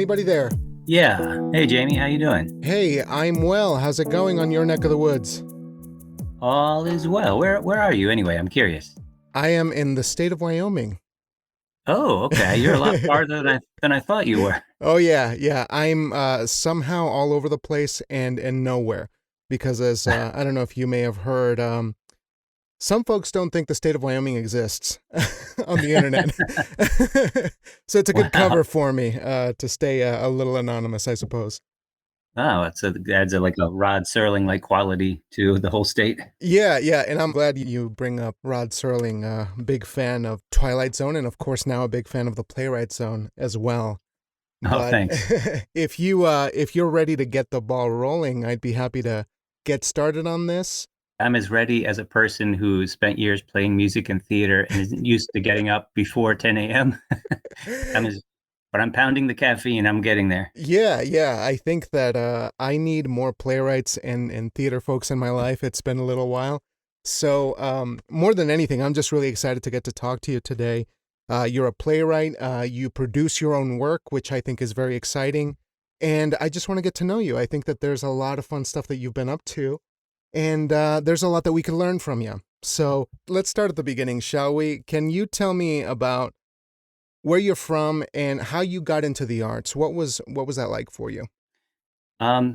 Anybody there? Yeah. Hey, Jamie, how you doing? Hey, I'm well. How's it going on your neck of the woods? All is well. Where are you anyway? I'm curious. I am in the state of Wyoming. Oh, okay. You're a lot farther than I thought you were. Oh yeah. I'm somehow all over the place and nowhere because as I don't know if you may have heard, some folks don't think the state of Wyoming exists on the internet. So it's a good Wow. cover for me to stay a little anonymous, I suppose. Oh, it adds like a Rod Serling like quality to the whole state. Yeah, and I'm glad you bring up Rod Serling, big fan of Twilight Zone, and of course now a big fan of the Playwright Zone as well. Oh, But thanks. if you're ready to get the ball rolling, I'd be happy to get started on this. I'm as ready as a person who spent years playing music in theater and isn't used to getting up before 10 a.m. But I'm pounding the caffeine. I'm getting there. Yeah. I think that I need more playwrights and theater folks in my life. It's been a little while. So more than anything, I'm just really excited to get to talk to you today. You're a playwright. You produce your own work, which I think is very exciting. And I just want to get to know you. I think that there's a lot of fun stuff that you've been up to. And there's a lot that we can learn from you. So let's start at the beginning, shall we? Can you tell me about where you're from and how you got into the arts? What was that like for you? Yeah,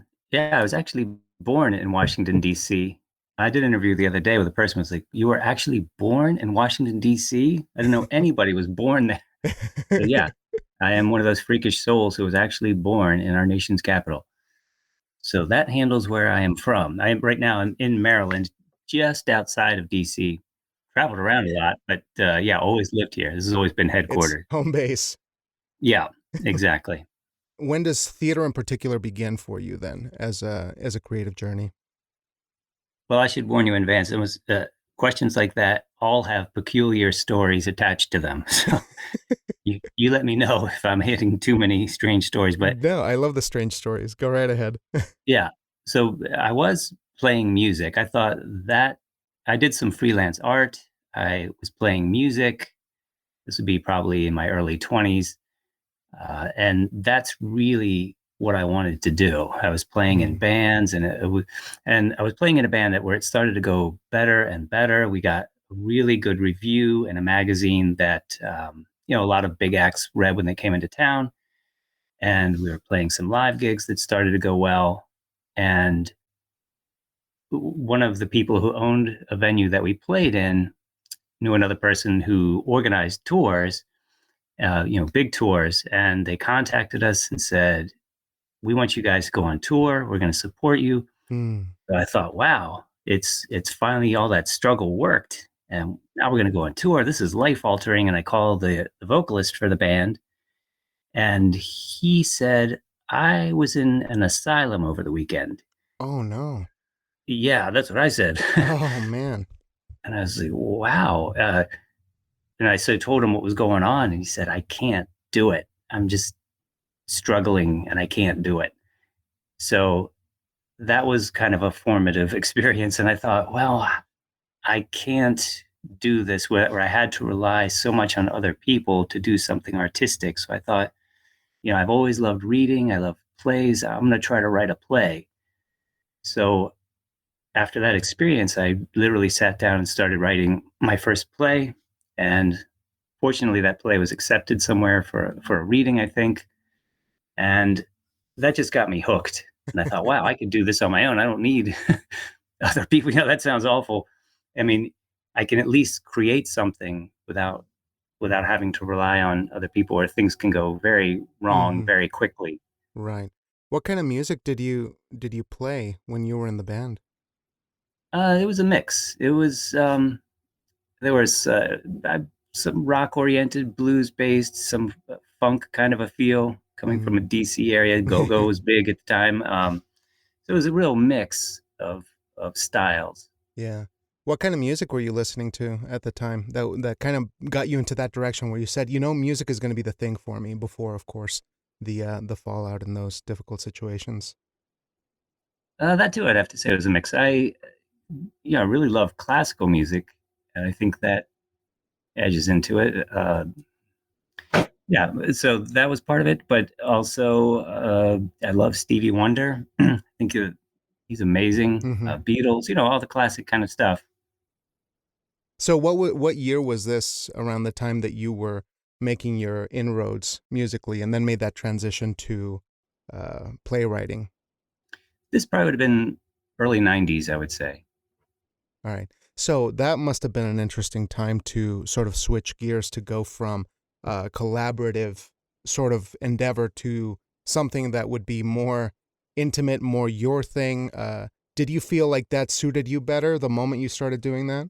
I was actually born in Washington, D.C. I did an interview the other day with a person who was like, "You were actually born in Washington, D.C.? I didn't know anybody was born there." So yeah, I am one of those freakish souls who was actually born in our nation's capital. So that handles where I am from. I am right now. I'm in Maryland, just outside of DC. Traveled around a lot, but yeah, always lived here. This has always been It's headquartered. home base. Yeah, exactly. When does theater in particular begin for you then as a creative journey? Well, I should warn you in advance. It was questions like that all have peculiar stories attached to them. So you let me know if I'm hitting too many strange stories. But No, I love the strange stories. Go right ahead. yeah, so I was playing music. I thought that I did some freelance art. I was playing music. This would be probably in my early 20s. And that's really what I wanted to do. I was playing in Mm, bands, and and I was playing in a band where it started to go better and better. We got a really good review in a magazine that a lot of big acts read when they came into town, and we were playing some live gigs that started to go well. And one of the people who owned a venue that we played in knew another person who organized tours, big tours, and they contacted us and said, "We want you guys to go on tour. We're going to support you." mm. So I thought, wow, it's finally all that struggle worked, and now we're going to go on tour. This is life altering. And I called the vocalist for the band, and he said, "I was in an asylum over the weekend." Oh no. Yeah, that's what I said. Oh man. And I was like, wow. And told him what was going on, and he said, "I can't do it. I'm just struggling, and I can't do it." So that was kind of a formative experience. And I thought, well, I can't do this where I had to rely so much on other people to do something artistic. So I thought, I've always loved reading. I love plays. I'm going to try to write a play. So after that experience, I literally sat down and started writing my first play. And fortunately, that play was accepted somewhere for a reading, I think. And that just got me hooked. And I thought, wow, I could do this on my own. I don't need other people. That sounds awful. I mean, I can at least create something without having to rely on other people, or things can go very wrong Hmm. very quickly. Right. What kind of music did you play when you were in the band? It was a mix. It was there was some rock oriented, blues based, some funk kind of a feel coming from a Mm. DC area. Go go was big at the time. So it was a real mix of styles. Yeah. What kind of music were you listening to at the time that kind of got you into that direction where you said, music is going to be the thing for me before, of course, the fallout in those difficult situations? That too, I'd have to say, was a mix. I really love classical music, and I think that edges into it. Yeah, so that was part of it, but also I love Stevie Wonder. I think he's amazing. Hmm. Beatles, all the classic kind of stuff. So what year was this around the time that you were making your inroads musically and then made that transition to playwriting? This probably would have been early 90s, I would say. All right. So that must have been an interesting time to sort of switch gears to go from collaborative sort of endeavor to something that would be more intimate, more your thing. Did you feel like that suited you better the moment you started doing that?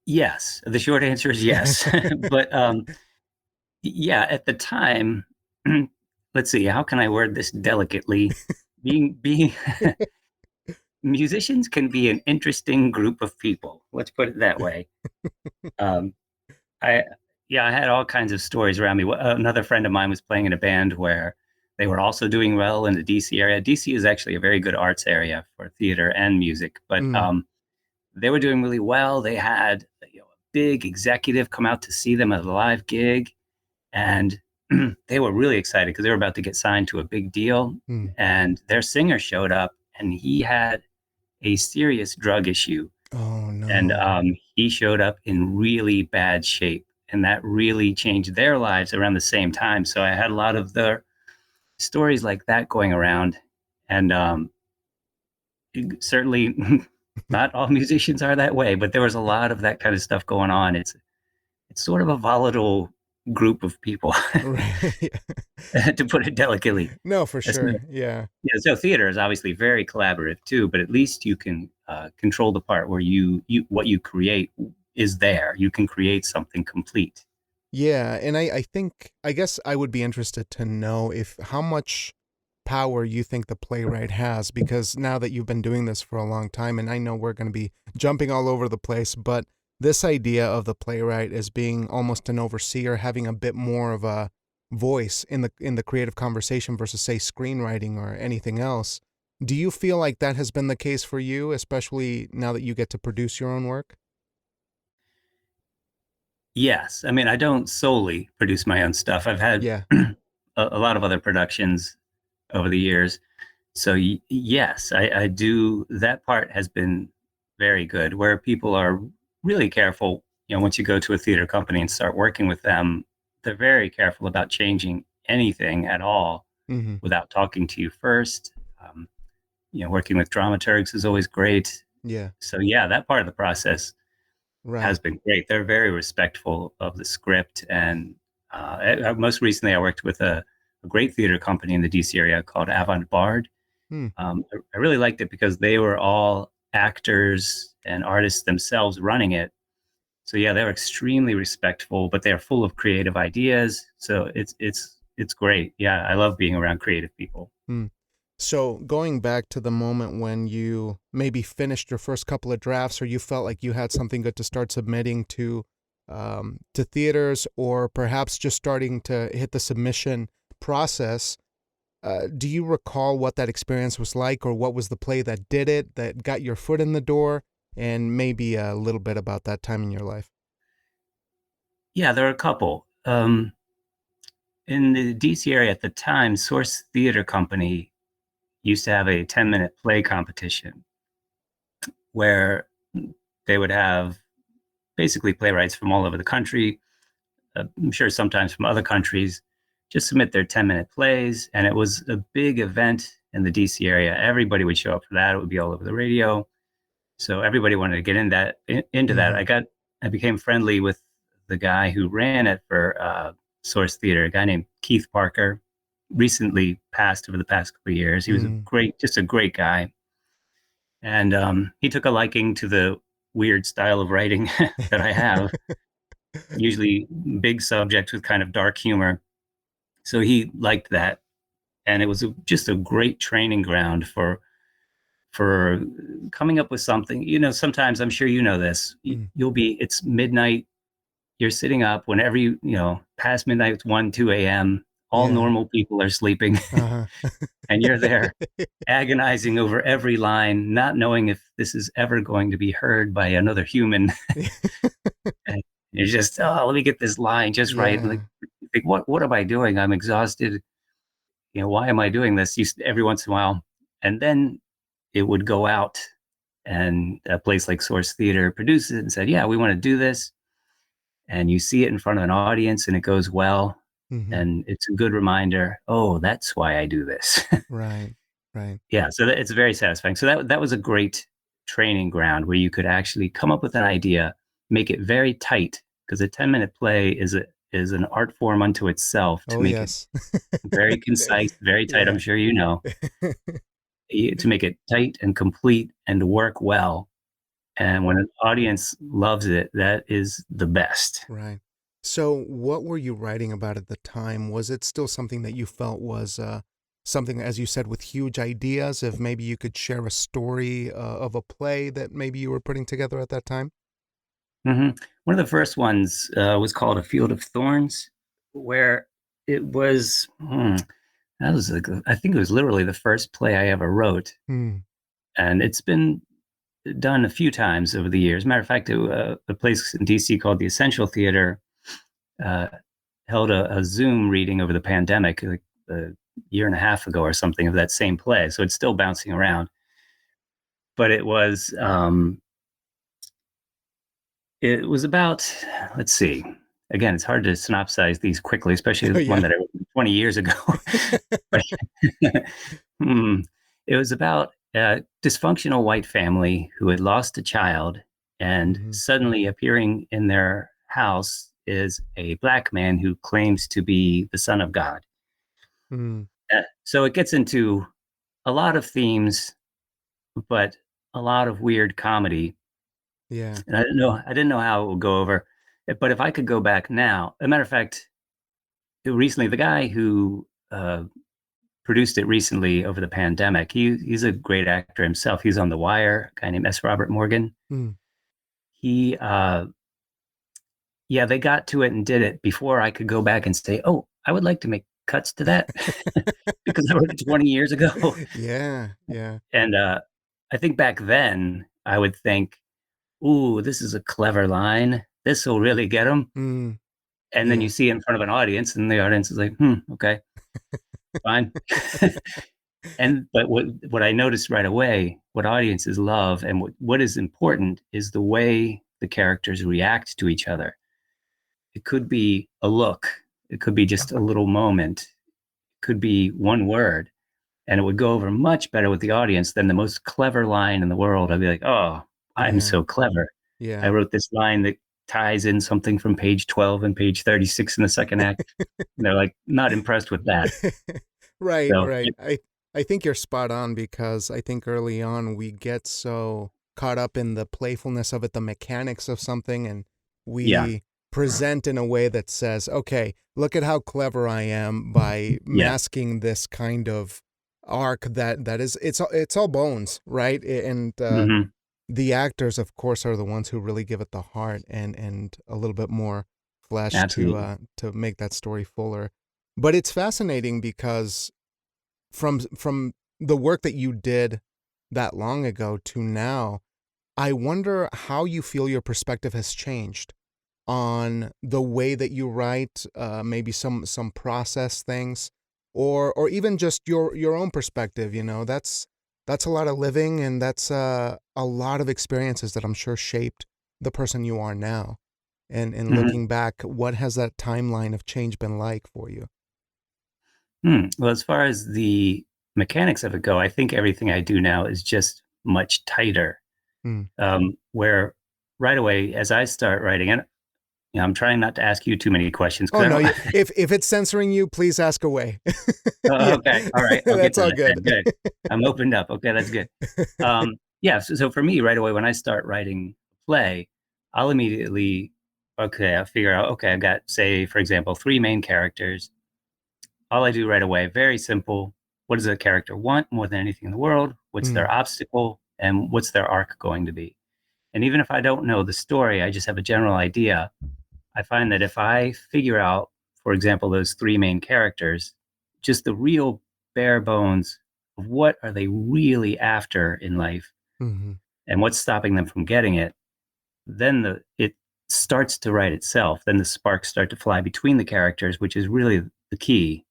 Yes, the short answer is yes. But yeah, at the time, let's see, how can I word this delicately? Being musicians can be an interesting group of people. Let's put it that way. Um, I Yeah, I had all kinds of stories around me. Another friend of mine was playing in a band where they were also doing well in the DC area. DC is actually a very good arts area for theater and music, but Mm, they were doing really well. They had a big executive come out to see them at a live gig, and they were really excited because they were about to get signed to a big deal. mm. And their singer showed up, and he had a serious drug issue, Oh and no. he showed up in really bad shape, and that really changed their lives around the same time. So I had a lot of the stories like that going around, and certainly not all musicians are that way, but there was a lot of that kind of stuff going on. It's sort of a volatile group of people, Right. to put it delicately. No, for That's not, sure. Yeah. yeah, so theater is obviously very collaborative too, but at least you can control the part where you what you create is there. You can create something complete. Yeah, and I think I guess I would be interested to know if how much power you think the playwright has, because now that you've been doing this for a long time, and I know we're going to be jumping all over the place, but this idea of the playwright as being almost an overseer, having a bit more of a voice in the creative conversation versus say screenwriting or anything else. Do you feel like that has been the case for you, especially now that you get to produce your own work? Yes, I mean I don't solely produce my own stuff. I've had Yeah. a lot of other productions over the years. So yes, I do. That part has been very good, where people are really careful. Once you go to a theater company and start working with them, they're very careful about changing anything at all Mhm. without talking to you first. Um, Working with dramaturgs is always great. Yeah. So yeah, that part of the process has Right. been great. They're very respectful of the script, and most recently, I worked with a great theater company in the DC area called Avant Bard. Hmm. I really liked it because they were all actors and artists themselves running it. So yeah, they're extremely respectful, but they're full of creative ideas. So it's great. Yeah, I love being around creative people. Hmm. So going back to the moment when you maybe finished your first couple of drafts, or you felt like you had something good to start submitting to theaters, or perhaps just starting to hit the submission process, do you recall what that experience was like, or what was the play that did it, that got your foot in the door, and maybe a little bit about that time in your life? Yeah, there are a couple. In the DC area at the time, Source Theater Company used to have a 10-minute play competition where they would have basically playwrights from all over the country. I'm sure sometimes from other countries, just submit their 10-minute plays. And it was a big event in the DC area. Everybody would show up for that. It would be all over the radio. So everybody wanted to get into that. Hmm. I became friendly with the guy who ran it for Source Theater, a guy named Keith Parker, recently passed over the past couple of years. He was Mm. just a great guy. And he took a liking to the weird style of writing that I have, usually big subjects with kind of dark humor. So he liked that, and it was just a great training ground for coming up with something. Sometimes I'm sure you know this. Mm. It's midnight. You're sitting up whenever past midnight. It's 1, 2 a.m. All Yeah. normal people are sleeping, Uh-huh. and you're there agonizing over every line, not knowing if this is ever going to be heard by another human. And you're just, oh, let me get this line just right. Like, Yeah. think, what am I doing? I'm exhausted. Why am I doing this? Every once in a while. And then it would go out, and a place like Source Theater produced it and said, yeah, we want to do this. And you see it in front of an audience and it goes well. Mm-hmm. And it's a good reminder, oh, that's why I do this. Right. Right. Yeah, so it's very satisfying. So that was a great training ground where you could actually come up with an idea, make it very tight, because a 10-minute play is an art form unto itself, to Oh, make it yes. very concise, very tight. I'm Yeah. sure you know, to make it tight and complete and to work well. And when an audience loves it, that is the best. Right. So, what were you writing about at the time? Was it still something that you felt was something, as you said, with huge ideas? If maybe you could share a story of a play that maybe you were putting together at that time? hmm One of the first ones was called A Field of Thorns, where it was, that was like, I think it was literally the first play I ever wrote. Hmm. And it's been done a few times over the years. Matter of fact, a place in DC called the Essential Theater uh, held a Zoom reading over the pandemic, like a year and a half ago or something, of that same play. So it's still bouncing around. But it was about, let's see. Again, it's hard to synopsize these quickly, especially Oh, the one yeah. that I wrote 20 years ago. But, hmm, it was about a dysfunctional white family who had lost a child, and Hmm. suddenly appearing in their house is a black man who claims to be the son of God. Hmm. So it gets into a lot of themes, but a lot of weird comedy. Yeah. And I didn't know how it would go over. But if I could go back now, as a matter of fact, recently the guy who produced it recently over the pandemic, he's a great actor himself. He's on The Wire, a guy named S. Robert Morgan. Hmm. He Yeah, they got to it and did it before I could go back and say, oh, I would like to make cuts to that because I wrote it 20 years ago. Yeah. Yeah. And I think back then I would think, ooh, this is a clever line. This will really get them. Hmm. And then you Yeah. see it in front of an audience, and the audience is like, okay, fine. But what I noticed right away, what audiences love and what is important is the way the characters react to each other. It could be a look, it could be just a little moment, it could be one word, and it would go over much better with the audience than the most clever line in the world. I'd be like, oh, I'm Yeah. so clever. I Yeah. wrote this line that ties in something from page 12 and page 36 in the second act. And they're like, not impressed with that. Right, So, right. I think you're spot on because I think early on we get so caught up in the playfulness of it, the mechanics of something, and yeah, we present in a way that says, "Okay, look at how clever I am by yeah. masking this kind of arc that is it's all bones, right?" And hmm the actors, of course, are the ones who really give it the heart and a little bit more flesh Absolutely. to make that story fuller. But it's fascinating because from the work that you did that long ago to now, I wonder how you feel your perspective has changed on the way that you write, maybe some process things, or even just your own perspective. That's a lot of living, and that's a lot of experiences that I'm sure shaped the person you are now. And hmm looking back, what has that timeline of change been like for you? Well, as far as the mechanics of it go, I think everything I do now is just much tighter. Hmm. Where right away, as I start writing, and I'm trying not to ask you too many questions Oh because I no, don't. if it's censoring you, please ask away. Oh, Yeah, okay, all right, I'll get that's to all that good. then. Good, I'm opened up. Okay, that's good. Yeah, so for me, right away, when I start writing a play, I'll immediately, okay, I'll figure out, okay, I've got, say, for example, three main characters. All I do right away, very simple. What does a character want more than anything in the world? What's Mm, their obstacle? And what's their arc going to be? And even if I don't know the story, I just have a general idea. I find that if I figure out, for example, those three main characters, just the real bare bones of what are they really after in life mhm. and what's stopping them from getting it, then starts to write itself, then the sparks start to fly between the characters, which is really the key,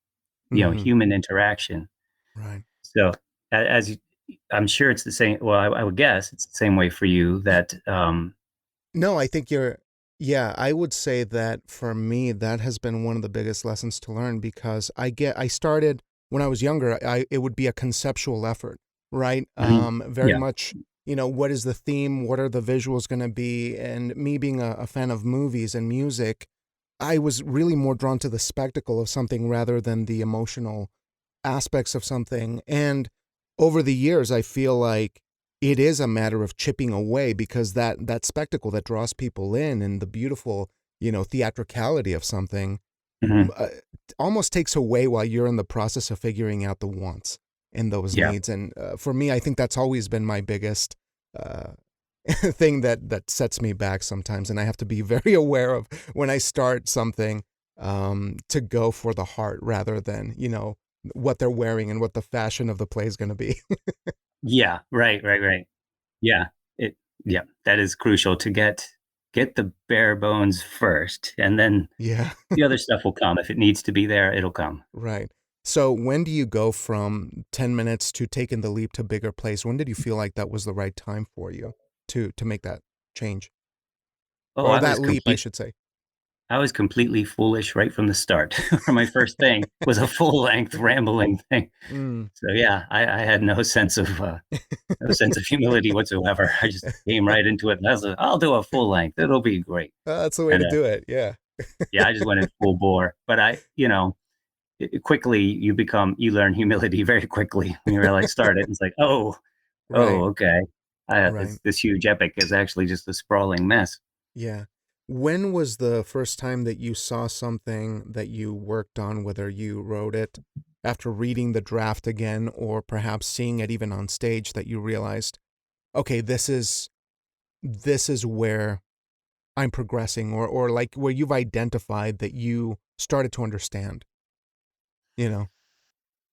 Hmm. human interaction. Right. So as you, I'm sure it's the same. Well, I would guess it's the same way for you that, No, I think you're, yeah, I would say that for me, that has been one of the biggest lessons to learn because I started when I was younger, it would be a conceptual effort, right? mhm, Very yeah. much, what is the theme? What are the visuals going to be? And me being a fan of movies and music, I was really more drawn to the spectacle of something rather than the emotional aspects of something. And over the years, I feel like it is a matter of chipping away because that spectacle that draws people in and the beautiful, theatricality of something Mhm, uh, almost takes away while you're in the process of figuring out the wants and those yeah. needs. And for me, I think that's always been my biggest uh, thing that sets me back sometimes. And I have to be very aware of when I start something to go for the heart rather than, what they're wearing and what the fashion of the play is going to be. Yeah. Right. Right. Right. Yeah. It. Yeah. That is crucial to get the bare bones first, and then Yeah, the other stuff will come. If it needs to be there, it'll come. right. So when do you go from 10 minutes to taking the leap to bigger plays? When did you feel like that was the right time for you to make that change? Oh, Or that leap, I should say. I was completely foolish right from the start. My first thing was a full length rambling thing. Mm. So yeah, I had no sense of humility whatsoever. I just came right into it. And I was like, I'll do a full length. It'll be great. That's the way And to do it. Yeah. yeah, I just went in full bore. But quickly you learn humility very quickly when you really start it. It's like, Right. okay. Right. This huge epic is actually just a sprawling mess. Yeah. When was the first time that you saw something that you worked on, whether you wrote it after reading the draft again or perhaps seeing it even on stage that you realized, okay, this is where I'm progressing or like where you've identified that you started to understand, you know?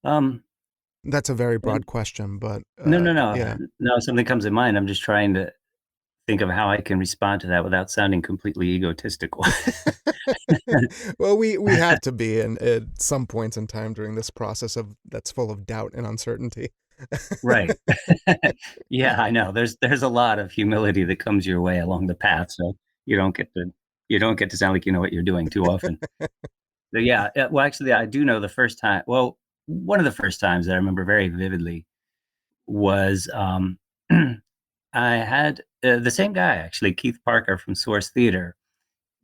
Um, That's a very well, broad question, but no, no, no, yeah. no. Something comes in mind. I'm just trying to think of how I can respond to that without sounding completely egotistical. Well, we have to be in at some points in time during this process of that's full of doubt and uncertainty. Right. Yeah, I know. There's a lot of humility that comes your way along the path, so you don't get to you don't get to sound like you know what you're doing too often. So yeah, well, actually, I do know the first time. Well, one of the first times that I remember very vividly was I had the same guy actually, Keith Parker from Source Theater,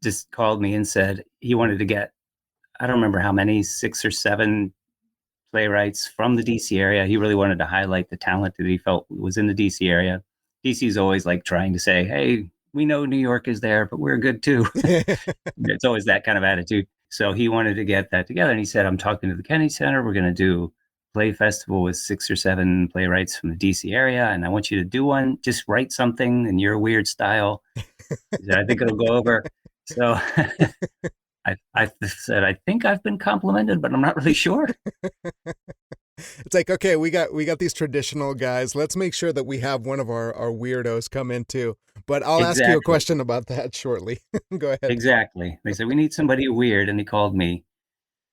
just called me and said he wanted to get I don't remember how many, 6 or 7 playwrights from the DC area. He really wanted to highlight the talent that he felt was in the DC area. DC's always like trying to say, hey, we know New York is there, but we're good too. It's always that kind of attitude. So he wanted to get that together. And he said, I'm talking to the Kennedy Center. We're going to do play festival with 6 or 7 playwrights from the DC area. And I want you to do one. Just write something in your weird style. He said, I think it'll go over. So I said, I think I've been complimented, but I'm not really sure. It's like, okay, we got these traditional guys. Let's make sure that we have one of our weirdos come in too. But I'll ask you a Exactly. question about that shortly. Go ahead. Exactly. They said, we need somebody weird. And he called me.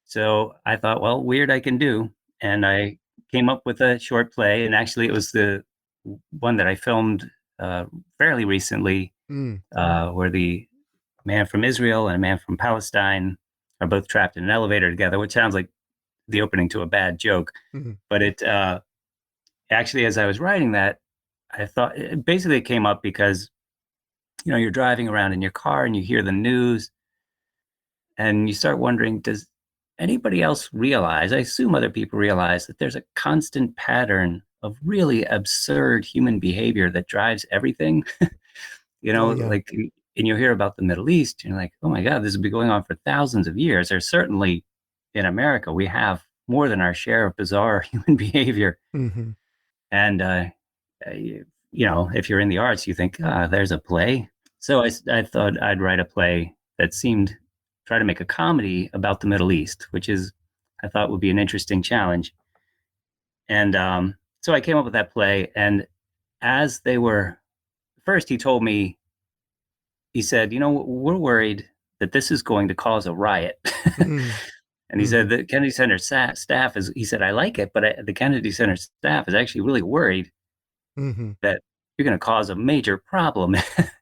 So I thought, well, weird I can do. And I came up with a short play. And actually, it was the one that I filmed fairly recently, Mm, where the man from Israel and a man from Palestine are both trapped in an elevator together, which sounds like the opening to a bad joke. mm, But it actually, as I was writing that, I thought it came up because, you're driving around in your car and you hear the news and you start wondering, does anybody else realize? I assume other people realize that there's a constant pattern of really absurd human behavior that drives everything. oh yeah. Like, and you hear about the Middle East, and you're like, oh my God, this has been going on for thousands of years. There's certainly in America, we have more than our share of bizarre human behavior. Hmm. And, if you're in the arts, you think, there's a play. So I thought I'd write a play that seemed try to make a comedy about the Middle East, which is I thought would be an interesting challenge. And so I came up with that play. And as they were first, he told me he said, we're worried that this is going to cause a riot. Mm-hmm. And he said, the Kennedy Center staff he said, I like it, but the Kennedy Center staff is actually really worried Mm-hmm. that you're going to cause a major problem.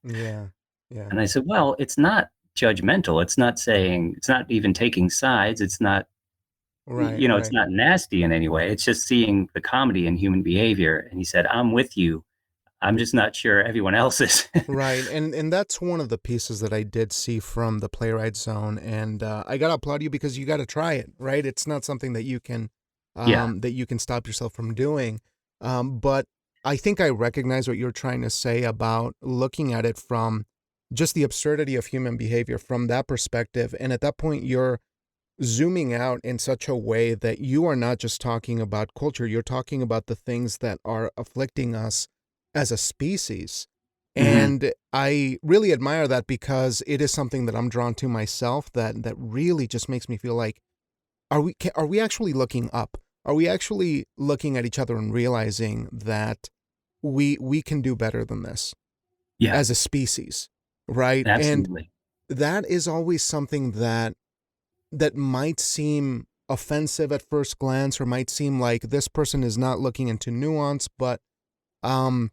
Yeah. Yeah. And I said, well, it's not judgmental. It's not even taking sides. It's not, Right. it's Right. not nasty in any way. It's just seeing the comedy in human behavior. And he said, I'm with you. I'm just not sure everyone else is. Right, and that's one of the pieces that I did see from the Playwright Zone, and I gotta applaud you because you gotta try it, right? It's not something Yeah. that you can stop yourself from doing, but I think I recognize what you're trying to say about looking at it from just the absurdity of human behavior from that perspective, and at that point, you're zooming out in such a way that you are not just talking about culture, you're talking about the things that are afflicting us as a species. Hmm. And I really admire that because it is something that I'm drawn to myself that really just makes me feel like are we actually looking up? Are we actually looking at each other and realizing that we can do better than this Yeah, as a species, right? And absolutely. that is always something that might seem offensive at first glance or might seem like this person is not looking into nuance, but um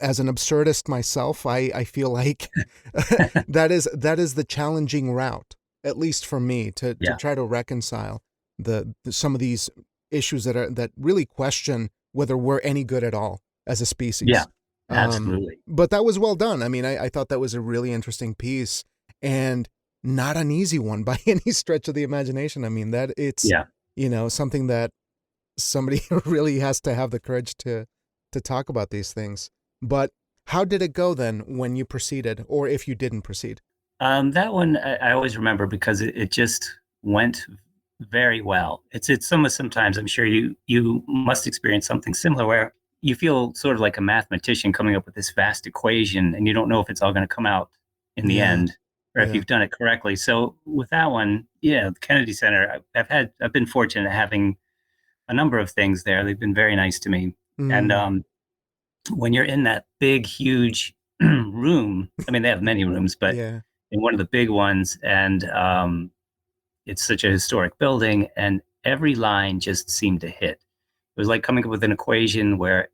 as an absurdist myself, I feel like that is the challenging route, at least for me, to Yeah. try to reconcile some of these issues that really question whether we're any good at all as a Yeah, species. absolutely. But that was well done. I mean, I thought that was a really interesting piece and not an easy one by any stretch of the imagination. I mean, that it's, Yeah. something that somebody really has to have the courage to talk about these things. But how did it go then when you proceeded, or if you didn't proceed? That one I always remember because it just went very well. It's sometimes I'm sure you must experience something similar where you feel sort of like a mathematician coming up with this vast equation and you don't know if it's all going to come out in the Yeah, end or if yeah. you've done it correctly. So with that one, yeah, the Kennedy Center, I've been fortunate having a number of things there. They've been very nice to me. And Mm, when you're in that big, huge room, I mean, they have many rooms, but yeah, in one of the big ones, and it's such a historic building, and every line just seemed to hit. It was like coming up with an equation where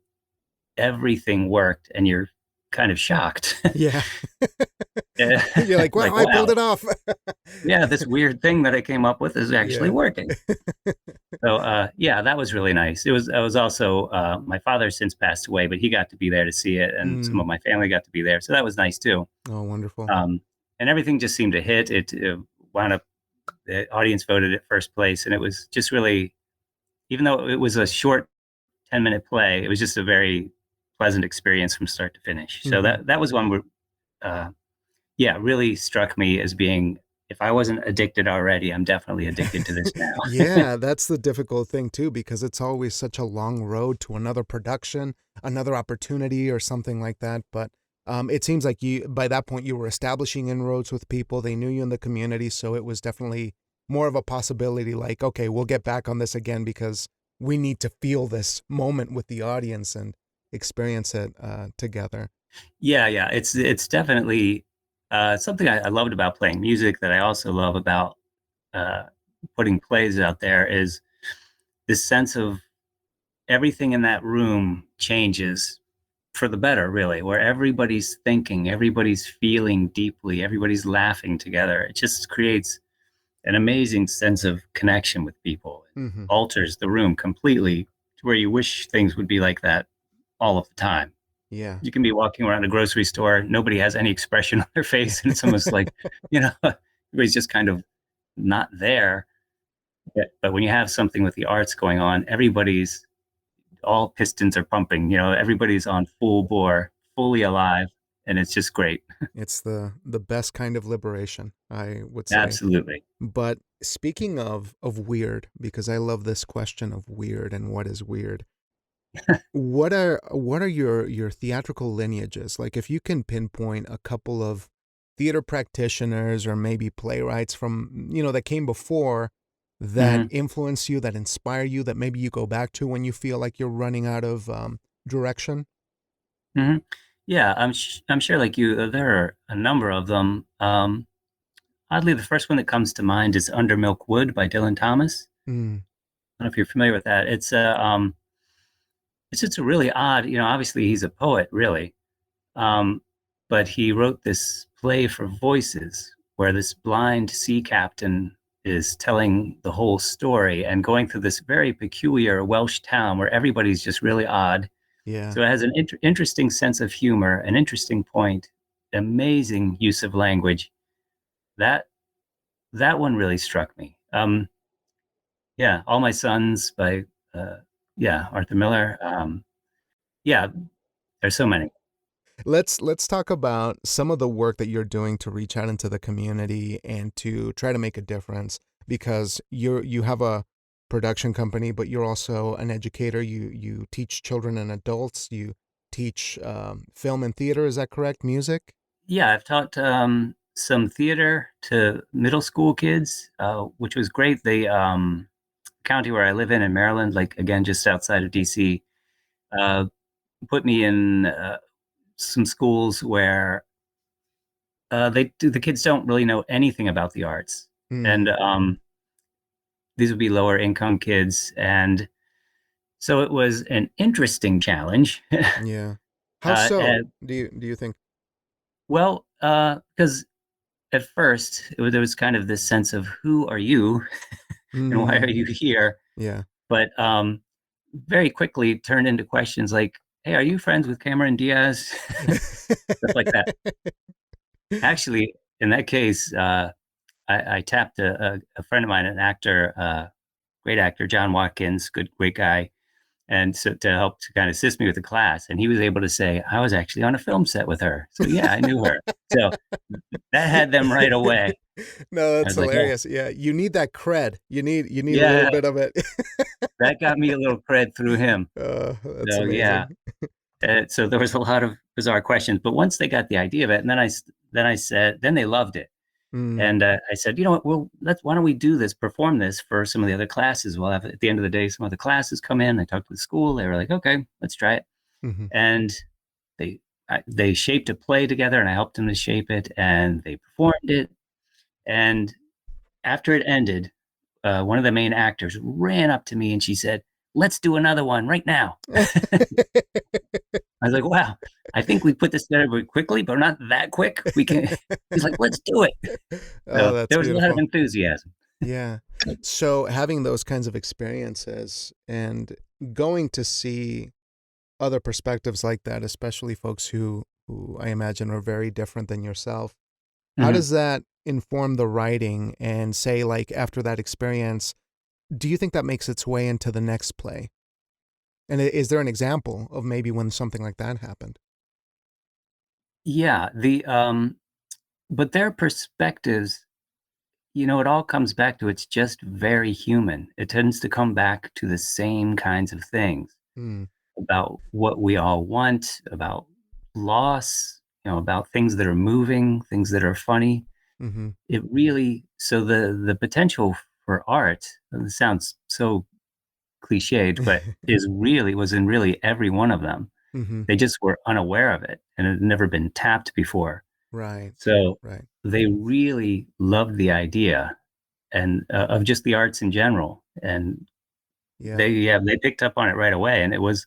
everything worked, and you're kind of shocked. yeah. You're like, wow, Like, I pulled wow, it off. yeah, this weird thing that I came up with is actually Yeah. working. So yeah, that was really nice. It was also my father since passed away, but he got to be there to see it, and some Mm. of my family got to be there, so that was nice too. Oh, wonderful. Um, and everything just seemed to hit. It wound up the audience voted it first place, and it was just really, even though it was a short 10-minute play, it was just a very pleasant experience from start to finish. So Hmm. that was one where, uh, yeah, really struck me as being, if I wasn't addicted already, I'm definitely addicted to this now. Yeah, that's the difficult thing too, because it's always such a long road to another production, another opportunity, or something like that. But it seems like you, by that point, you were establishing inroads with people. They knew you in the community, so it was definitely more of a possibility. Like, okay, we'll get back on this again because we need to feel this moment with the audience and experience it together. Yeah, yeah, it's definitely something I loved about playing music that I also love about uh, putting plays out there is this sense of everything in that room changes for the better, really, where everybody's thinking, everybody's feeling deeply, everybody's laughing together. It just creates an amazing sense of connection with people. It Hmm. alters the room completely to where you wish things would be like that all of the time. Yeah. You can be walking around a grocery store, nobody has any expression on their face, and it's almost like, everybody's just kind of not there. But when you have something with the arts going on, everybody's all pistons are pumping, everybody's on full bore, fully alive, and it's just great. It's the best kind of liberation, I would say. Absolutely. But speaking of weird, because I love this question of weird and what is weird. What are your theatrical lineages? Like if you can pinpoint a couple of theater practitioners or maybe playwrights from, that came before that Hmm. influence you, that inspire you, that maybe you go back to when you feel like you're running out of direction. Hmm. Yeah, I'm sure like you, there are a number of them. Oddly, the first one that comes to mind is Under Milk Wood by Dylan Thomas. Mm, I don't know if you're familiar with that. It's just a really odd, obviously he's a poet, really. Um, but he wrote this play for voices where this blind sea captain is telling the whole story and going through this very peculiar Welsh town where everybody's just really odd. yeah. So it has an interesting sense of humor, an interesting point, amazing use of language. That that one really struck me. Yeah, All My Sons by uh, yeah, Arthur Miller. Yeah, there's so many. Let's talk about some of the work that you're doing to reach out into the community and to try to make a difference because you have a production company, but you're also an educator. You teach children and adults. You teach film and theater. Is that correct? Music? Yeah, I've taught some theater to middle school kids, which was great. The county where I live in Maryland, like again, just outside of DC, uh, put me in some schools where the kids don't really know anything about the arts, Mm, and these would be lower income kids, and so it was an interesting challenge. yeah. How so? And, Do you think? well, because at first there was kind of this sense of who are you and why are Mm, you here, yeah. but very quickly turned into questions like, hey, are you friends with Cameron Diaz? Stuff like that. Actually, in that case, I tapped a friend of mine, an actor, great actor, John Watkins, great guy, and so to help to kind of assist me with the class, and he was able to say I was actually on a film set with her. So yeah, I knew her. So that had them right away. No, I that's was like, oh hilarious. Yeah, you need that cred. You need a little yeah, bit of it. that got me a little cred through him. That's So yeah, amazing. so there was a lot of bizarre questions, but once they got the idea of it, and then I said, then they loved it. Mm, And I said, you know what? Well, why don't we do this, perform this for some of the other classes? We'll have at the end of the day, some of the classes come in. I talked to the school. They were like, okay, let's try it. mhm. And they they shaped a play together, and I helped them to shape it, and they performed it. And after it ended, one of the main actors ran up to me and she said, "Let's do another one right now." I was like, "Wow, I think we put this together very quickly, but not that quick. We can." He's like, "Let's do it." Oh, So that's there was a lot of beautiful. enthusiasm. Yeah. So having those kinds of experiences and going to see other perspectives like that, especially folks who I imagine are very different than yourself, how Mhm. does that inform the writing and say like after that experience, do you think that makes its way into the next play? And is there an example of maybe when something like that happened? Yeah, but their perspectives, it all comes back to it's just very human. It tends to come back to the same kinds of things Mm, about what we all want, about loss, about things that are moving, things that are funny. mm-hmm. It really so the potential for art, it sounds so cliched, but was in really every one of them. Mm-hmm. They just were unaware of it and it had never been tapped before. Right. So Right. they really loved the idea and of just the arts in general, and Yeah. they picked up on it right away. And it was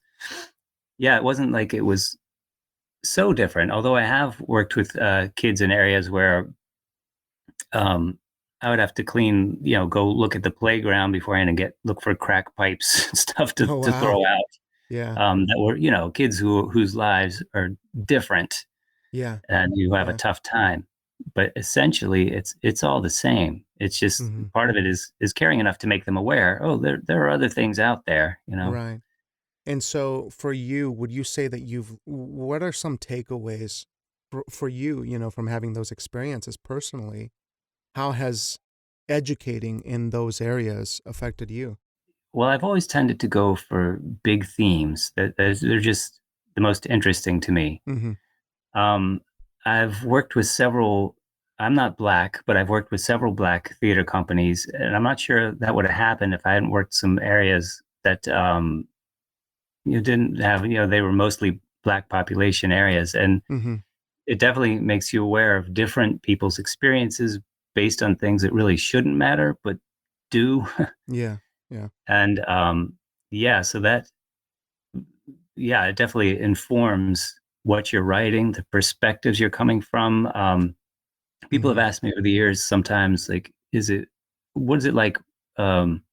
it wasn't like it was so different. Although I have worked with kids in areas where um, I would have to clean, go look at the playground beforehand and look for crack pipes and stuff to Oh, to wow. throw out. Yeah. That were kids whose lives are different Yeah. and you have a Yeah. tough time. But essentially, it's all the same. It's just Mm-hmm. part of it is caring enough to make them aware. Oh, there are other things out there. Right. And so for you, would you say that what are some takeaways for you, from having those experiences personally? How has educating in those areas affected you? Well, I've always tended to go for big themes. They're just the most interesting to me. Mm-hmm. Um, I've worked with several. I'm not black, but I've worked with several black theater companies, and I'm not sure that would have happened if I hadn't worked some areas that didn't have. They were mostly Black population areas. And Mm-hmm. it definitely makes you aware of different people's experiences based on things that really shouldn't matter, but do. Yeah. Yeah. And yeah, so that, yeah, it definitely informs what you're writing, the perspectives you're coming from. People have Mm-hmm. asked me over the years sometimes, like, what is it like? Um,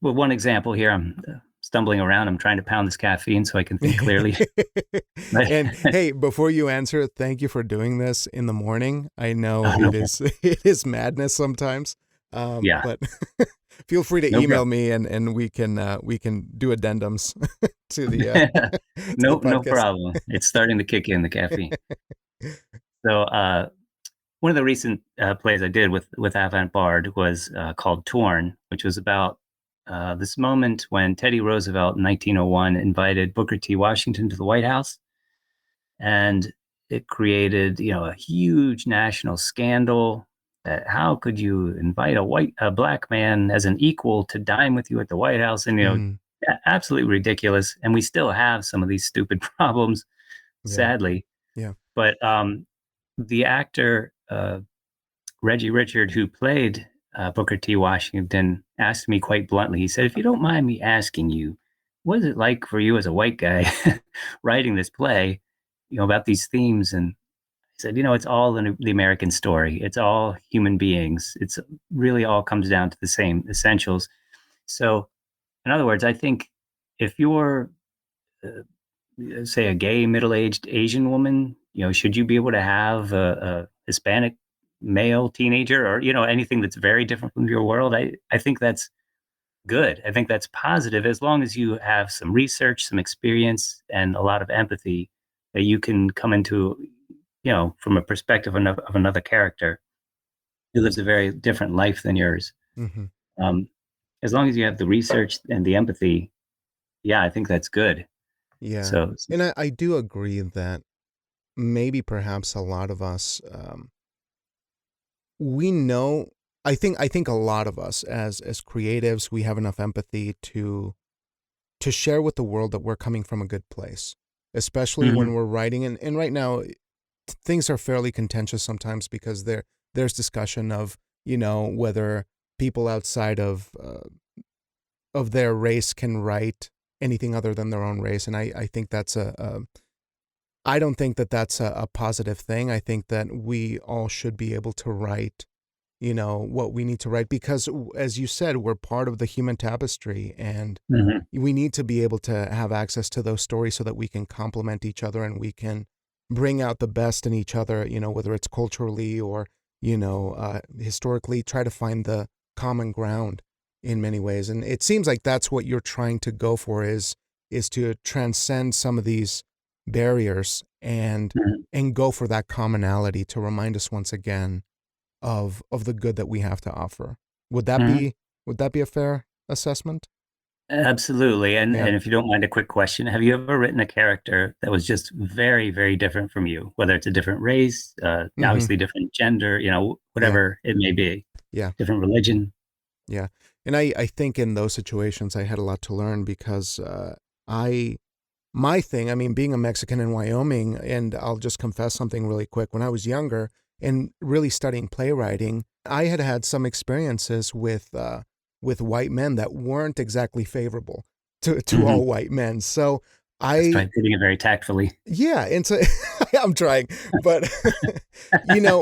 well, one example here, I'm stumbling around. I'm trying to pound this caffeine so I can think clearly. But And hey, before you answer, thank you for doing this in the morning. I know oh, no, it is it is madness sometimes. yeah, But feel free to no email problem. me and we can do addendums to the to the No podcast. problem. It's starting to kick in, the caffeine. So, one of the recent plays I did with Avant Bard was called Torn, which was about this moment when Teddy Roosevelt in 1901 invited Booker T. Washington to the White House, and it created, a huge national scandal. That how could you invite a black man as an equal to dine with you at the White House? And Mm, absolutely ridiculous. And we still have some of these stupid problems, yeah, sadly. yeah. But the actor Reggie Richard, who played Booker T. Washington, asked me quite bluntly. He said, "If you don't mind me asking you, what is it like for you as a white guy writing this play, about these themes?" And I said, "It's all in the American story. It's all human beings. It's really all comes down to the same essentials." So, in other words, I think if you're say a gay middle-aged Asian woman, should you be able to have a Hispanic male teenager, or anything that's very different from your world? I think that's good. I think that's positive, as long as you have some research, some experience, and a lot of empathy, that you can come into, from a perspective of another character who lives a very different life than yours. Hmm. Um, as long as you have the research and the empathy, yeah, I think that's good. Yeah. So, And I do agree that maybe perhaps a lot of us we know I think a lot of us as creatives, we have enough empathy to share with the world that we're coming from a good place, especially mhm, when we're writing. And right now, things are fairly contentious sometimes because there's discussion of whether people outside of their race can write anything other than their own race. And I think that's I don't think that that's a positive thing. I think that we all should be able to write what we need to write because, as you said, we're part of the human tapestry, and mhm, we need to be able to have access to those stories so that we can complement each other and we can bring out the best in each other, whether it's culturally or historically, try to find the common ground in many ways. And it seems like that's what you're trying to go for, is to transcend some of these barriers mhm, and go for that commonality to remind us once again of the good that we have to offer. Would that mhm. be would that be a fair assessment? Absolutely. And Yeah. and if you don't mind a quick question, have you ever written a character that was just very, very different from you, whether it's a different race, Mhm. obviously different gender, Yeah. whatever it may be, Yeah. different religion? Yeah. And I think in those situations I had a lot to learn because I my thing, I mean, being a Mexican in Wyoming, and I'll just confess something really quick. When I was younger and really studying playwriting, I had had some experiences with white men that weren't exactly favorable to Hmm. all white men. So That's I probably putting it very tactfully. yeah, and so I'm trying, but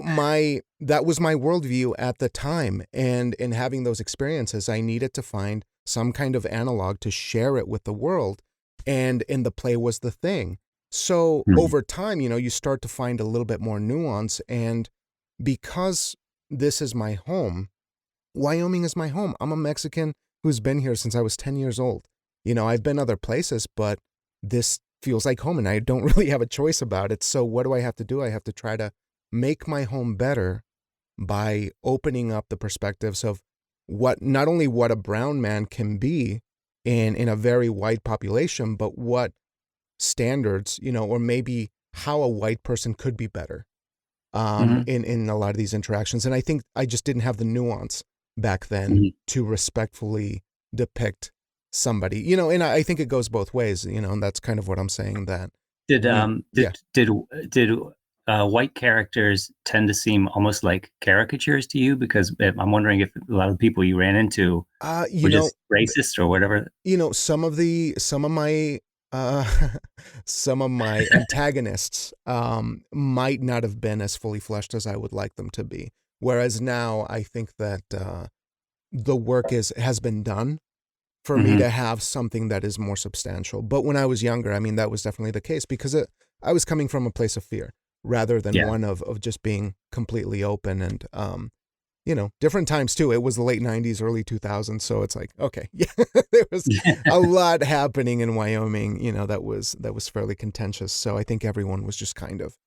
my that was my worldview at the time, and in having those experiences, I needed to find some kind of analog to share it with the world, and in the play was the thing. So Mhm, over time, you start to find a little bit more nuance, and because this is my home, Wyoming is my home. I'm a Mexican who's been here since I was 10 years old. I've been other places, but this feels like home and I don't really have a choice about it. So what do I have to do? I have to try to make my home better by opening up the perspectives of what not only what a brown man can be in a very white population, but what standards, or maybe how a white person could be better mhm, in a lot of these interactions. And I think I just didn't have the nuance back then mhm. to respectfully depict somebody, and I think it goes both ways, and that's kind of what I'm saying, that Did we, yeah. white characters tend to seem almost like caricatures to you? Because I'm wondering if a lot of the people you ran into You were know, just racist or whatever. some of my uh some of my antagonists might not have been as fully fleshed as I would like them to be. Whereas now I think that the work has been done for me Hmm. to have something that is more substantial. But when I was younger, I mean, that was definitely the case, because I was coming from a place of fear rather than Yeah. one of just being completely open. And different times too. It was the late 90s, early 2000s. So it's like, okay, yeah, there was a lot happening in Wyoming, that was fairly contentious. So I think everyone was just kind of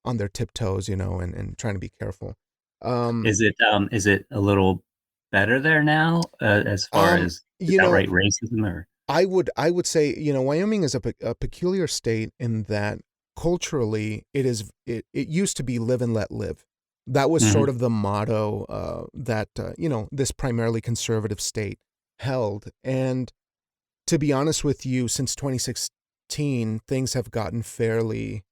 on their tiptoes, and trying to be careful. Um, Is it a little better there now, as far um, as just you know, outright racism or? I would say, Wyoming is a peculiar state in that culturally it used to be live and let live. That was Hmm. sort of the motto that this primarily conservative state held. And to be honest with you, since 2016, things have gotten fairly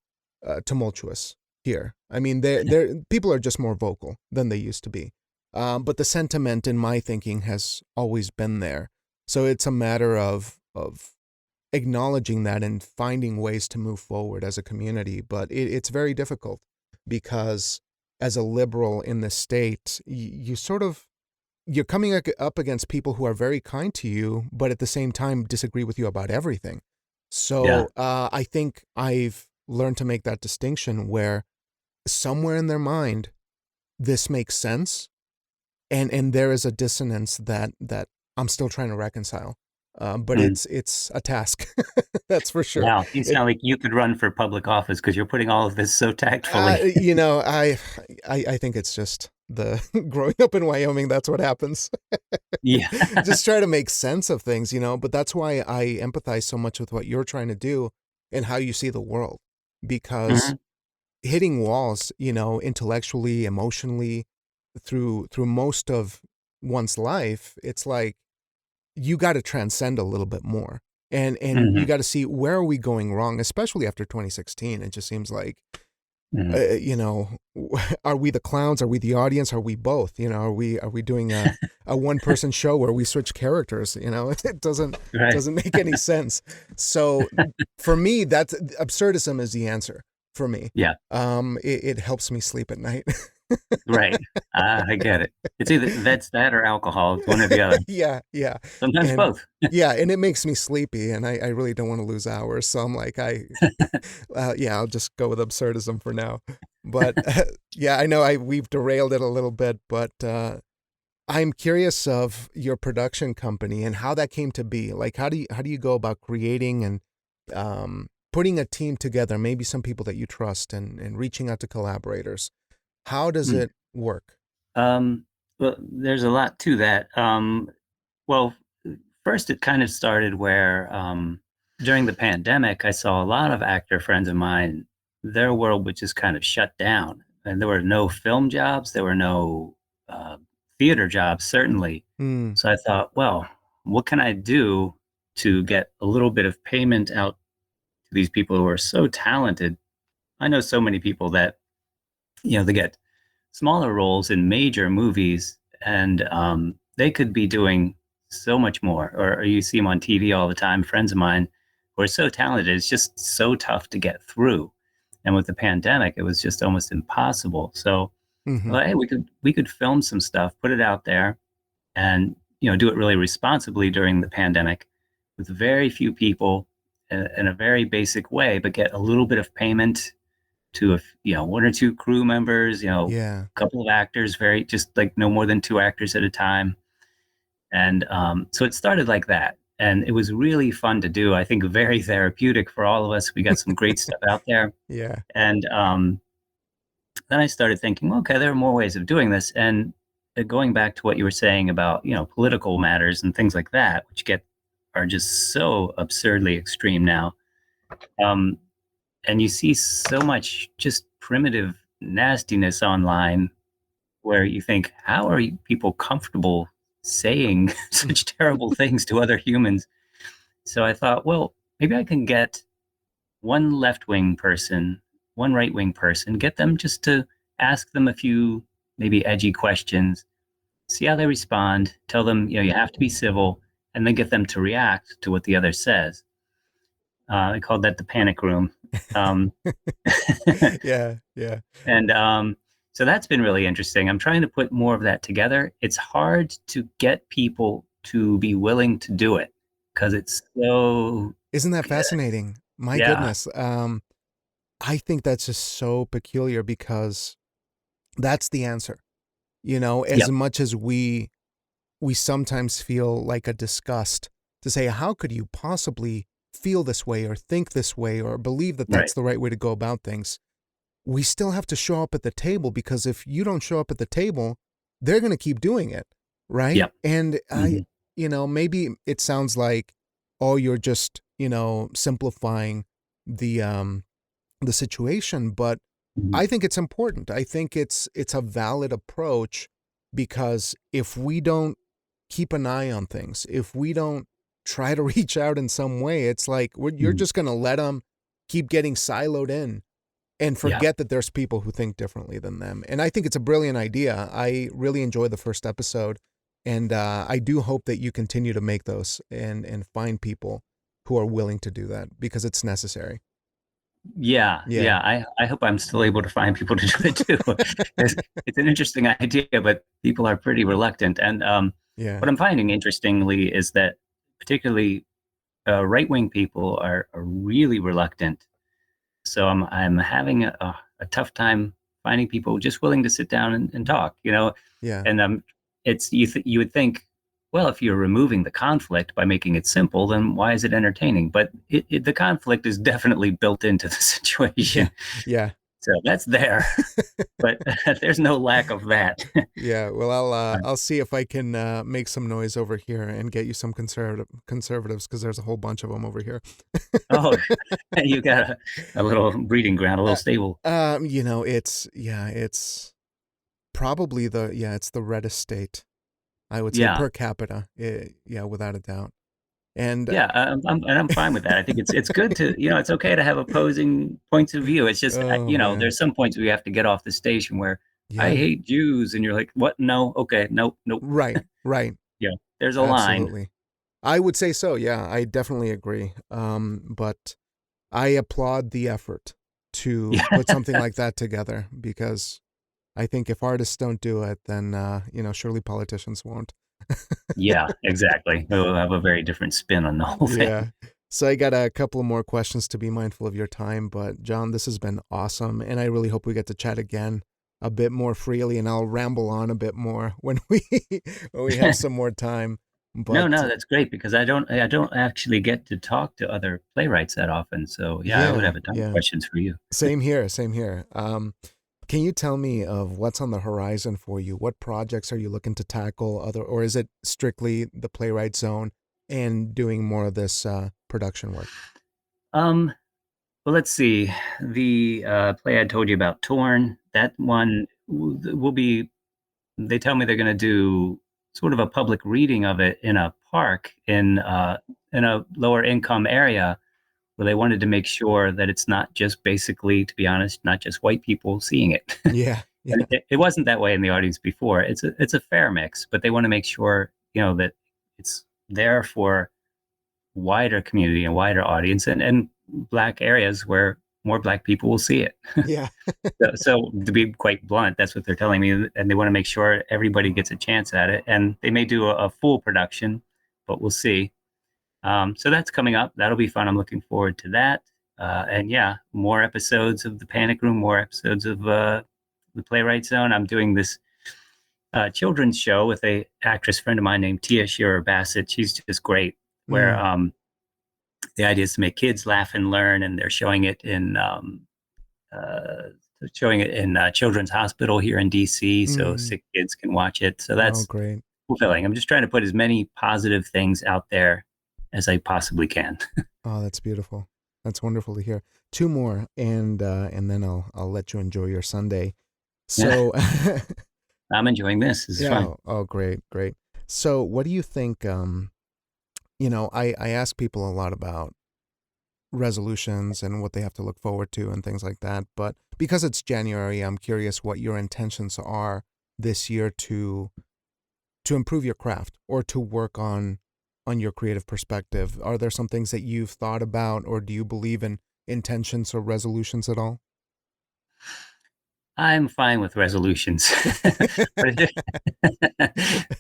tumultuous here. I mean, they people are just more vocal than they used to be. But the sentiment in my thinking has always been there. So it's a matter of acknowledging that and finding ways to move forward as a community. But it's very difficult because as a liberal in the state, you're coming up against people who are very kind to you, but at the same time disagree with you about everything. Yeah. So I think I've learned to make that distinction where somewhere in their mind this makes sense, and there is a dissonance that I'm still trying to reconcile. But Mm. it's a task, that's for sure. Wow, you It, sound like you could run for public office because you're putting all of this so uh, tactfully. you know, I, I think it's just the growing up in Wyoming. That's what happens. Yeah. Just try to make sense of things, But that's why I empathize so much with what you're trying to do and how you see the world, because Hmm. hitting walls, intellectually, emotionally, through most of one's life, it's like you got to transcend a little bit more. And you Hmm. got to see, where are we going wrong, especially after 2016. It just seems like Hmm. uh, you know are we the clowns, are we the audience, are we both, are we doing a one person show where we switch characters, it Right. doesn't make any sense. So for me, that's absurdism is the answer for me. Yeah. It helps me sleep at night. Right. I get it. It's either that's that or alcohol. It's one or the other. Yeah, yeah. Sometimes And both. yeah, and it makes me sleepy, and I really don't want to lose hours. So I'm like, yeah, I'll just go with absurdism for now. But yeah, I know we've derailed it a little bit, but I'm curious of your production company and how that came to be. Like, how do you go about creating and putting a team together? Maybe some people that you trust, and reaching out to collaborators. How does Hmm. it work? Um, well, there's a lot to that. Well, first it kind of started where during the pandemic, I saw a lot of actor friends of mine, their world was just kind of shut down. And there were no film jobs, there were no uh, theater jobs, certainly. Hmm. So I thought, well, what can I do to get a little bit of payment out to these people who are so talented? I know so many people that, they get smaller roles in major movies, and they could be doing so much more. Or you see them on TV all the time. Friends of mine who are so talented, it's just so tough to get through. And with the pandemic, it was just almost impossible. So, Mm-hmm. well, hey, we could film some stuff, put it out there, and do it really responsibly during the pandemic, with very few people, in a very basic way, but get a little bit of payment to one or two crew members, Yeah. a couple of actors, very just like no more than two actors at a time. And so it started like that. And it was really fun to do. I think very therapeutic for all of us. We got some great stuff out there. Yeah. And then I started thinking, okay, there are more ways of doing this. And going back to what you were saying about, political matters and things like that, which are just so absurdly extreme now. Um, and you see so much just primitive nastiness online where you think, how are people comfortable saying such terrible things to other humans? So I thought, well, maybe I can get one left-wing person, one right-wing person, get them just to ask them a few maybe edgy questions, see how they respond, tell them, you have to be civil, and then get them to react to what the other says. I called that the panic room. Um, Yeah, yeah. and so that's been really interesting. I'm trying to put more of that together. It's hard to get people to be willing to do it because it's so Isn't that good. fascinating? My Yeah, goodness. I think that's just so peculiar because that's the answer. As yep, much as we sometimes feel like a disgust to say, how could you possibly feel this way or think this way or believe that right, that's the right way to go about things? We still have to show up at the table, because if you don't show up at the table, they're going to keep doing it. Right. yep, And hmm maybe it sounds like, oh, you're just, simplifying the situation, but hmm I think it's important. I think it's a valid approach, because if we don't keep an eye on things, if we don't try to reach out in some way, it's like you're hmm just going to let them keep getting siloed in and yeah, forget that there's people who think differently than them. And I think it's a brilliant idea. I really enjoyed the first episode, and I do hope that you continue to make those and find people who are willing to do that, because it's necessary. yeah, Yeah. yeah. I hope I'm still able to find people to do it too. it's, it's an interesting idea, but people are pretty reluctant. And Yeah. what I'm finding interestingly is that particularly right-wing people are really reluctant. So I'm having a tough time finding people just willing to sit down and talk, Yeah. and it's you would think, well, if you're removing the conflict by making it simple, then why is it entertaining? But the conflict is definitely built into the Yeah. situation, Yeah. so that's there. But there's no lack of that. Yeah. Well, I'll see if I can make some noise over here and get you some conservatives, because there's a whole bunch of them over here. Oh, you got a little breeding ground, a little stable. It's probably it's the reddest state, I would say, Yeah, per capita. Yeah, without a doubt. And yeah, and I'm fine with that. I think it's good to, it's okay to have opposing points of view. It's just, oh man, there's some points where you have to get off the station where I yeah, hate Jews, and you're like, what? No, okay, nope, nope. right, right, Yeah, there's a line. absolutely. I would say so. Yeah, I definitely agree. But I applaud the effort to Yeah, put something like that together, because I think if artists don't do it, then surely politicians won't. yeah, exactly. It'll have a very different spin on the whole thing. Yeah. So I got a couple of more questions to be mindful of your time, but John, this has been awesome, and I really hope we get to chat again a bit more freely, and I'll ramble on a bit more when we have some more time. No, But no, that's great because I don't actually get to talk to other playwrights that often. So yeah, I would yeah, have a ton of yeah. questions for you. Same here, same here. Can you tell me of what's on the horizon for you? What projects are you looking to tackle, or is it strictly the Playwright Zone and doing more of this production work? Um, well, let's see. The play I told you about, Torn, that one will be, they tell me they're going to do sort of a public reading of it in a park in a lower income area where they wanted to make sure that it's not just basically, to be honest, not just white people seeing it. Yeah, yeah, And it wasn't that way in the audience before. It's a fair mix, but they want to make sure, that it's there for wider community and wider audience and black areas where more black people will see it. yeah, So to be quite blunt, that's what they're telling me, and they want to make sure everybody gets a chance at it. And they may do a full production, but we'll see. So that's coming up. That'll be fun. I'm looking forward to that. And yeah, more episodes of the Panic Room, more episodes of the Playwright Zone. I'm doing this children's show with a actress friend of mine named Tia Shearer Bassett. She's just great. Where mm, the idea is to make kids laugh and learn, and they're uh, showing it in Children's Hospital here in DC, so mm. sick kids can watch it. So Oh, that's great. fulfilling. I'm just trying to put as many positive things out there as I possibly can. Oh, that's beautiful. That's wonderful to hear. Two more, and then I'll let you enjoy your Sunday. Yeah, So, I'm enjoying this. This is yeah. fun. Oh, great, great. So, what do you think? I ask people a lot about resolutions and what they have to look forward to and things like that. But because it's January, I'm curious what your intentions are this year to improve your craft or to work on your creative perspective. Are there some things that you've thought about, or do you believe in intentions or resolutions at all? I'm fine with resolutions.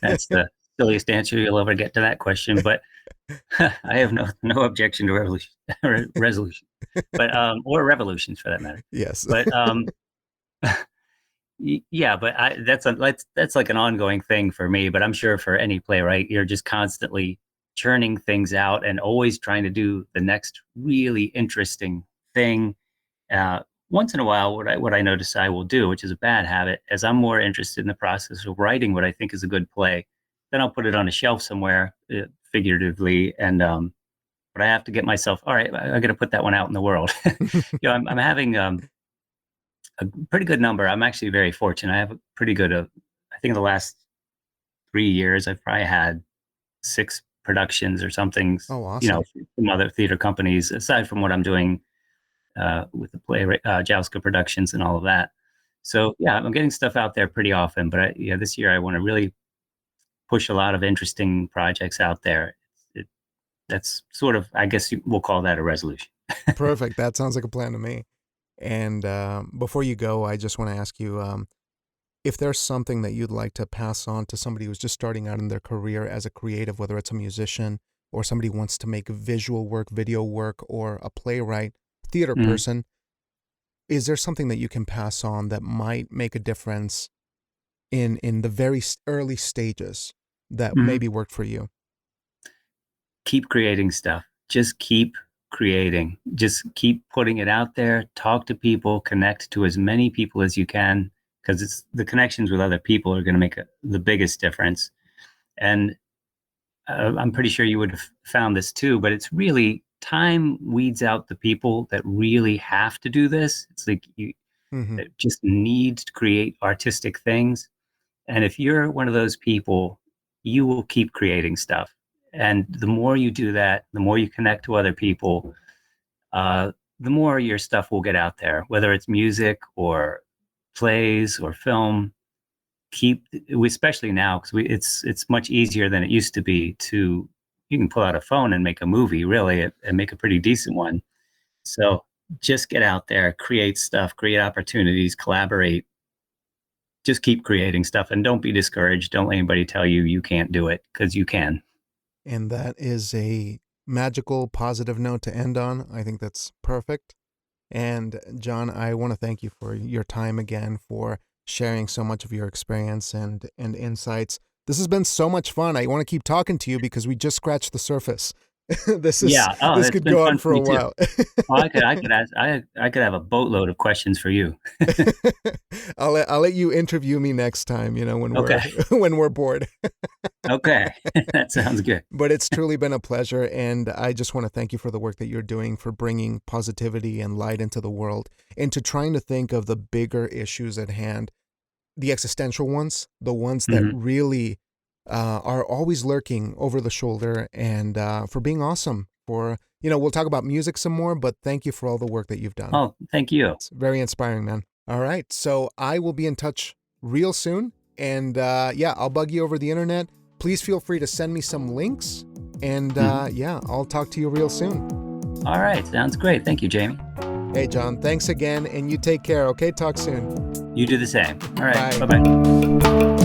That's the silliest answer you'll ever get to that question, but I have no objection to resolution, but or revolutions for that matter. Yes. But yeah, but that's like an ongoing thing for me. But I'm sure for any playwright, you're just constantly churning things out and always trying to do the next really interesting thing. Uh, Once in a while, what I notice I will do, which is a bad habit, is I'm more interested in the process of writing what I think is a good play. Then I'll put it on a shelf somewhere, figuratively, and but I have to get myself, all right, I got to put that one out in the world. I'm having a pretty good number. I'm actually very fortunate. I have a pretty good, I think in the last 3 years, I've probably had 6 productions or something, Oh, awesome. from other theater companies, aside from what I'm doing with the play, Jouska Productions and all of that. So yeah, I'm getting stuff out there pretty often. But this year I want to really push a lot of interesting projects out there. That's sort of, I guess we'll call that a resolution. Perfect. That sounds like a plan to me. And before you go, I just want to ask you if there's something that you'd like to pass on to somebody who's just starting out in their career as a creative, whether it's a musician or somebody who wants to make visual work, video work, or a playwright, theater Mhm. person. Is there something that you can pass on that might make a difference in the very early stages that Mhm. maybe worked for you? Keep creating stuff. Just keep creating. Just keep putting it out there. Talk to people. Connect to as many people as you can, because it's the connections with other people are going to make the biggest difference. And I'm pretty sure you would have found this too, but it's really time weeds out the people that really have to do this. It's like you Mm-hmm. that just need to create artistic things. And if you're one of those people, you will keep creating stuff. And the more you do that, the more you connect to other people, uh, the more your stuff will get out there, whether it's music or plays or film. Especially now, because it's much easier than it used to be to, you can pull out a phone and make a movie, really, and make a pretty decent one. So just get out there, create stuff, create opportunities, collaborate, just keep creating stuff, and don't be discouraged. Don't let anybody tell you you can't do it, because you can. And that is a magical, positive note to end on. I think that's perfect. And John, I want to thank you for your time again, for sharing so much of your experience and insights. This has been so much fun. I want to keep talking to you because we just scratched the surface. Yeah. Oh, This it's could been go on fun for for a me too. while. Oh, I could have a boatload of questions for you. I'll let you interview me next time, when we're Okay. when we're bored. Okay. That sounds good. But it's truly been a pleasure, and I just want to thank you for the work that you're doing, for bringing positivity and light into the world, and to trying to think of the bigger issues at hand, the existential ones, the ones that Hmm. really are always lurking over the shoulder, and for being awesome. We'll talk about music some more, but thank you for all the work that you've done. Oh, thank you. It's very inspiring, man. All right, so I will be in touch real soon, and yeah, I'll bug you over the internet. Please feel free to send me some links, and Mhm. yeah, I'll talk to you real soon. All right. Sounds great. Thank you, Jamie. Hey, John, thanks again, and you take care, okay? Talk soon. You do the same. All right. Bye. Bye bye.